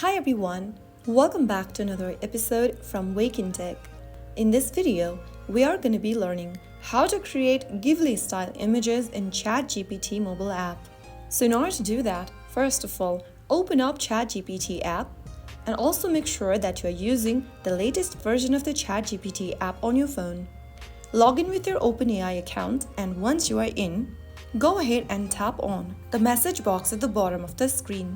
Hi everyone, welcome back to another episode from Wake&Tech. In this video, we are going to be learning how to create Ghibli-style images in ChatGPT mobile app. So in order to do that, first of all, open up ChatGPT app and also make sure that you are using the latest version of the ChatGPT app on your phone. Log in with your OpenAI account, and once you are in, go ahead and tap on the message box at the bottom of the screen.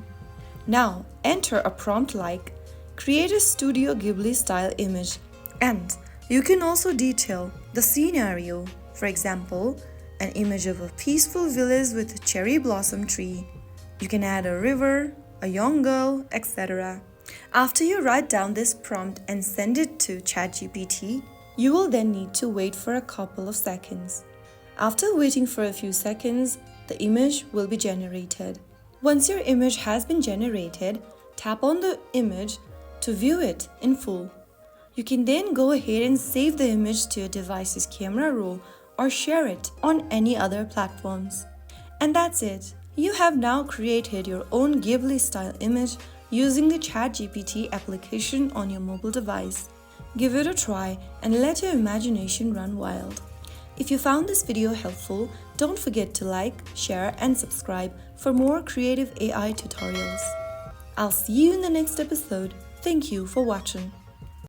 Now, enter a prompt like, create a Studio Ghibli-style image, and you can also detail the scenario. For example, an image of a peaceful village with a cherry blossom tree. You can add a river, a young girl, etc. After you write down this prompt and send it to ChatGPT, you will then need to wait for a couple of seconds. After waiting for a few seconds, the image will be generated. Once your image has been generated, tap on the image to view it in full. You can then go ahead and save the image to your device's camera roll or share it on any other platforms. And that's it. You have now created your own Ghibli-style image using the ChatGPT application on your mobile device. Give it a try and let your imagination run wild. If you found this video helpful, don't forget to like, share, and subscribe for more creative AI tutorials. I'll see you in the next episode. Thank you for watching.